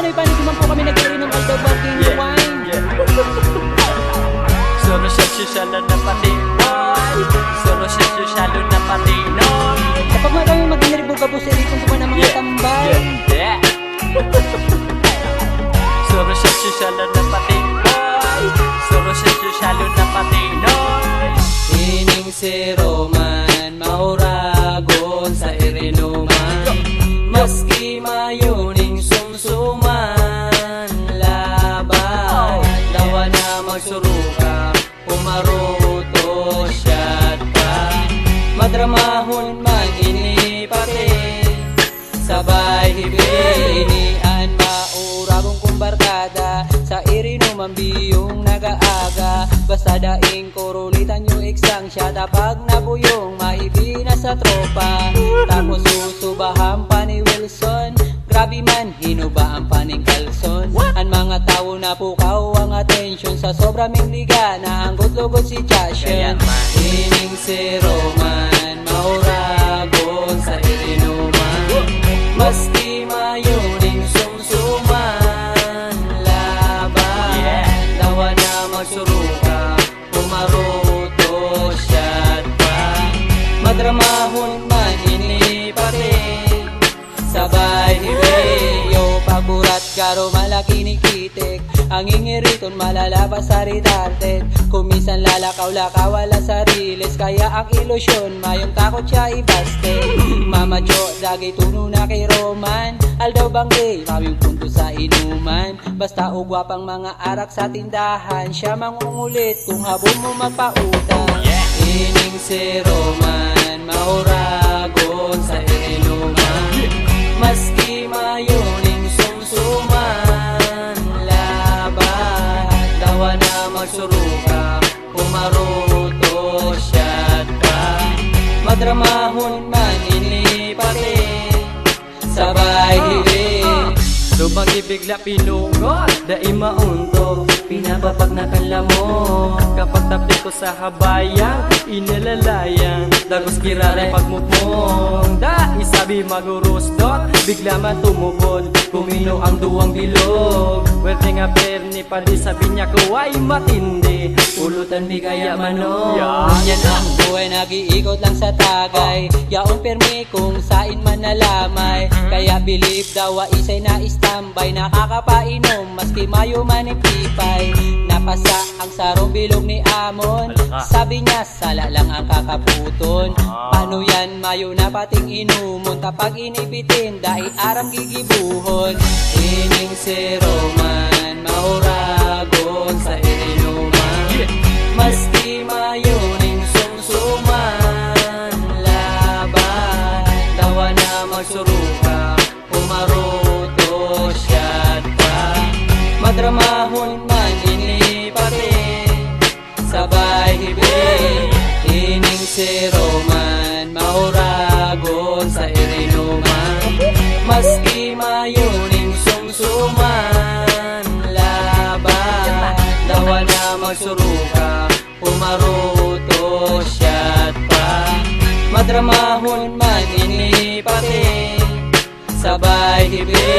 Ay panig naman po kami nag-iinom aldaw baging wine. Solo sosyal na Patinoy. Solo sosyal na Patinoy. Kapag nga kami mag-iniribog ka po sa itong tuwa ng mga tambay. Solo sosyal na Patinoy. Solo sosyal na Patinoy. Ining si Roman, mauragon sa irinuman. Maski mayuning sumsuman, labay. Dawa na magsuruka, umaruto siya ka. Madramahon man inipate, sabay hibinian mauragong kumbarkada. Sa irinuman biyong nag-aaga, basta daing kurulitan yung eksang siya. Tapag nabuyong maibina sa tropa, tapos susubahan pa ni Wilson. Grabe man, hinubaan pa ning kalson. Ang mga tao na pukaw ang atensyon, sa sobra ming liga na ang lugod si Chasyon. Ining si Roman, mauragon sa irinuman. Maski mayuning sumsuman, laban. Dawa na magsuruka, umaruto siya pa. Madramahon man inipate, sabay hibeyo. Paburat karo malaki ni kitik, ang ingiriton malalabas sa ridartet. Kumisan lalakaw-lakaw wala sariles, kaya ang ilusyon mayong takot siya ibaste. Mama Jo, dagay tuno na kay Roman, aldaw bangge, mawing punto sa inuman. Basta ugwapang mga arak sa tindahan, siya mangungulit kung habon mo magpautang. Ining si Roman, mauragon sa inuman. Maski mayuning sumsuman, laban. Dawa na magsuruka, umaruto siya ka. Madramahon man inipate, sabay hiling. Lubang ibigla pinungot, dai maunto, pinapapag na kalamo. Kapag tabi ko sa habayang, inalalayan, dagos kiraray pagmupong. Da isabi magurusdot, bigla man tumubod, kumino ang duwang bilog. Werte nga perni padi sabi niya ko ay matindi, ulutan di kaya mano. Yan ang buhay, nag-iikot lang sa tagay. Yaong permi kung sain man nalamay, kaya believe daw isay na istambay. Nakakapainom maski mayo man ipipay. Napasa ang sarong bilog ni Amon, sabi niya sala lang ang kakaputon. Paano yan mayo na pating inumon, tapag inibitin dahil aram gigibuhon. Ining si Roman, mauragon sa irinuman. Maski mayuning sumsuman, laban. Dawa na magsuruka, umaruto siya ka. Madramahon man inipate, sabay hibe. Ining si Roman, mauragon sa irinuman. Maski mayuning sumsuman, laban. Dawa na magsuruka, umaruto siya pa. Madramahon man inipate, sabay hibe.